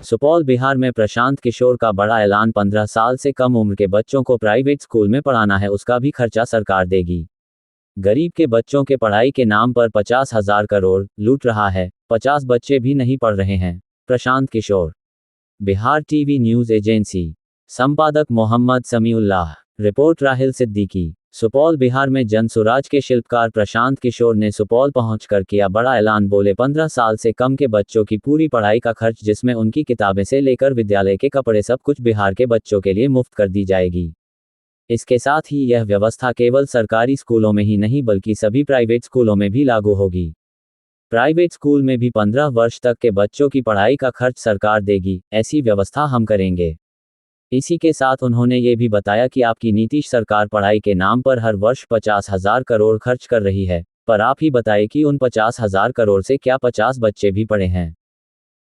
सुपौल बिहार में प्रशांत किशोर का बड़ा ऐलान। 15 साल से कम उम्र के बच्चों को प्राइवेट स्कूल में पढ़ाना है, उसका भी खर्चा सरकार देगी। गरीब के बच्चों के पढ़ाई के नाम पर 50,000 करोड़ लूट रहा है। 50 बच्चे भी नहीं पढ़ रहे हैं। Prashant Kishor. Bihar TV news agency. संपादक मोहम्मद समीउल्लाह। रिपोर्ट राहिल सिद्दीकी। सुपौल बिहार में जन स्वराज के शिल्पकार प्रशांत किशोर ने सुपौल पहुंचकर किया बड़ा ऐलान। बोले 15 साल से कम के बच्चों की पूरी पढ़ाई का खर्च, जिसमें उनकी किताबें से लेकर विद्यालय के कपड़े, सब कुछ बिहार के बच्चों के लिए मुफ्त कर दी जाएगी। इसके साथ ही यह व्यवस्था केवल सरकारी स्कूलों में ही नहीं बल्कि सभी प्राइवेट स्कूलों में भी लागू होगी। प्राइवेट स्कूल में भी 15 वर्ष तक के बच्चों की पढ़ाई का खर्च सरकार देगी। ऐसी व्यवस्था हम करेंगे। इसी के साथ उन्होंने ये भी बताया कि आपकी नीतीश सरकार पढ़ाई के नाम पर हर वर्ष 50,000 करोड़ खर्च कर रही है, पर आप ही बताइए कि उन 50,000 करोड़ से क्या 50 बच्चे भी पढ़े हैं।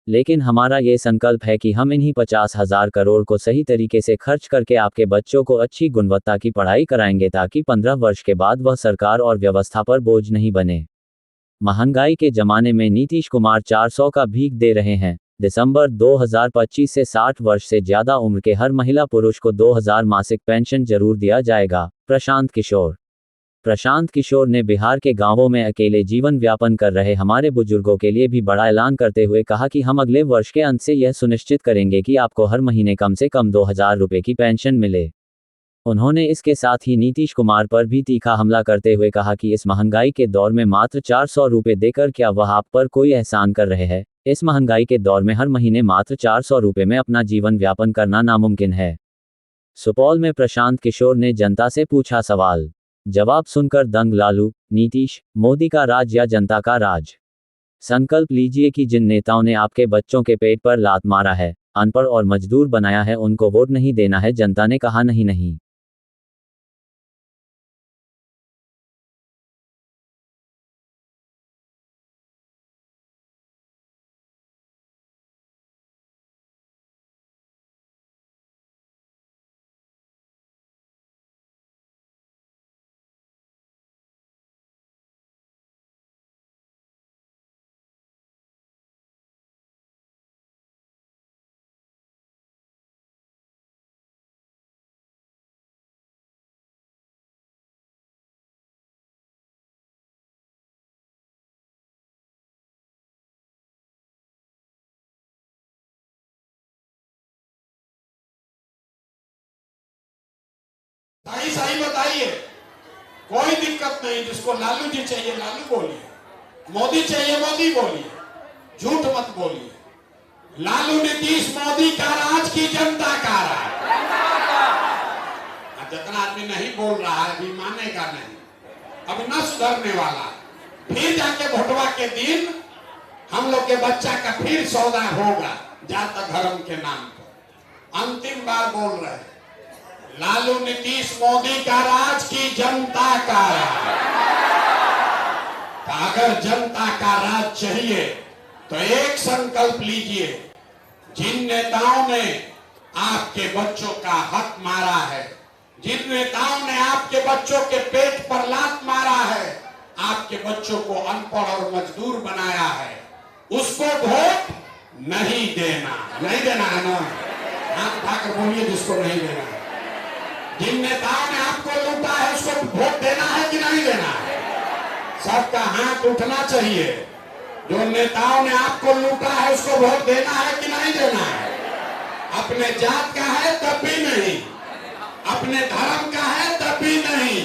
लेकिन हमारा ये संकल्प है कि हम इन्हीं 50,000 करोड़ को सही तरीके से खर्च करके आपके बच्चों को अच्छी गुणवत्ता की पढ़ाई कराएंगे, ताकि 15 वर्ष के बाद वह सरकार और व्यवस्था पर बोझ नहीं बने। महंगाई के जमाने में नीतीश कुमार 400 का भीख दे रहे हैं। दिसंबर 2025 से 60 वर्ष से ज्यादा उम्र के हर महिला पुरुष को 2000 मासिक पेंशन जरूर दिया जाएगा। प्रशांत किशोर। प्रशांत किशोर ने बिहार के गांवों में अकेले जीवन व्यापन कर रहे हमारे बुजुर्गों के लिए भी बड़ा ऐलान करते हुए कहा कि हम अगले वर्ष के अंत से यह सुनिश्चित करेंगे कि आपको हर महीने कम से कम 2000 रुपये की पेंशन मिले। उन्होंने इसके साथ ही नीतीश कुमार पर भी तीखा हमला करते हुए कहा कि इस महंगाई के दौर में मात्र 400 रुपये देकर क्या वह आप पर कोई एहसान कर रहे हैं। इस महंगाई के दौर में हर महीने मात्र 400 रुपये में अपना जीवन व्यापन करना नामुमकिन है। सुपौल में प्रशांत किशोर ने जनता से पूछा सवाल। जवाब सुनकर दंग लालू। नीतीश, मोदी का राज या जनता का राज? संकल्प लीजिए कि जिन नेताओं ने आपके बच्चों के पेट पर लात मारा है, अनपढ़ और मजदूर बनाया है, उनको वोट नहीं देना है। जनता ने कहा नहीं। सही सही बताइए, कोई दिक्कत नहीं। जिसको लालू जी चाहिए लालू बोलिए, मोदी चाहिए मोदी बोलिए, झूठ मत बोलिए। लालू नीतीश मोदी का राज की जनता का राज। जितना आदमी नहीं बोल रहा है अभी मानेगा नहीं, अब न सुधरने वाला। फिर जाके भोटवा के दिन हम लोग के बच्चा का फिर सौदा होगा जात धर्म के नाम पर। अंतिम बार बोल रहे हैं, लालू नीतीश मोदी का राज की जनता का राज। अगर जनता का राज चाहिए तो एक संकल्प लीजिए। जिन नेताओं ने आपके बच्चों का हक मारा है, जिन नेताओं ने आपके बच्चों के पेट पर लात मारा है, आपके बच्चों को अनपढ़ और मजदूर बनाया है, उसको वोट नहीं देना। नहीं देना है ना? हाथ उठाकर बोलिए जिसको नहीं देना है। जिन नेताओं ने आपको लूटा है उसको वोट देना है कि नहीं देना है? सबका हाथ उठना चाहिए। जो नेताओं ने आपको लूटा है उसको वोट देना है कि नहीं देना है? अपने जात का है तब भी नहीं, अपने धर्म का है तब भी नहीं,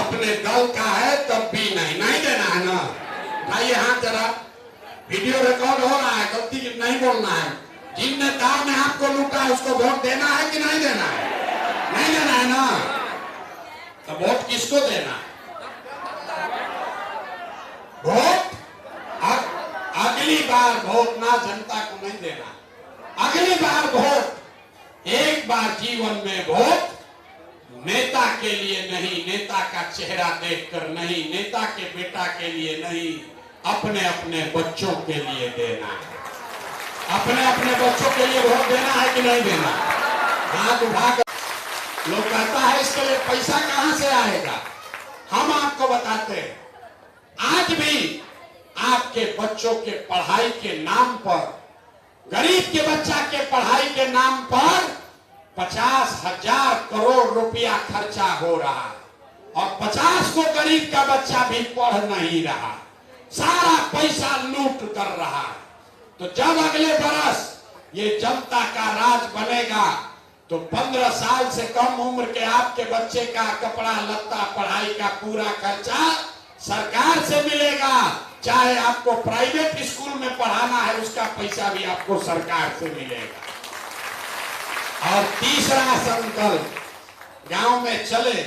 अपने दल का है तब भी नहीं। नहीं देना है ना? भाई हाथ जरा, वीडियो रिकॉर्ड हो रहा है, गलती नहीं बोलना है। जिन नेताओं ने आपको लूटा है उसको वोट देना है कि नहीं देना है? नहीं देना है ना? तो वोट किसको देना है? वोट अगली बार वोट ना जनता को नहीं देना। अगली बार वोट, एक बार जीवन में वोट नेता के लिए नहीं, नेता का चेहरा देखकर नहीं, नेता के बेटा के लिए नहीं, अपने अपने बच्चों के लिए देना है। अपने अपने बच्चों के लिए वोट देना है कि नहीं देना? हाथ उठाकर। लोग कहता है इसके लिए पैसा कहां से आएगा? हम आपको बताते हैं, आज भी आपके बच्चों के पढ़ाई के नाम पर गरीब के बच्चा के पढ़ाई के नाम पर 50,000 करोड़ रुपया खर्चा हो रहा है और 50 को गरीब का बच्चा भी पढ़ नहीं रहा, सारा पैसा लूट कर रहा है। तो जब अगले बरस ये जनता का राज बनेगा तो 15 साल से कम उम्र के आपके बच्चे का कपड़ा लत्ता पढ़ाई का पूरा खर्चा सरकार से मिलेगा। चाहे आपको प्राइवेट स्कूल में पढ़ाना है उसका पैसा भी आपको सरकार से मिलेगा। और तीसरा संकल्प, गांव में चले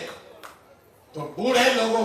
तो बूढ़े लोगों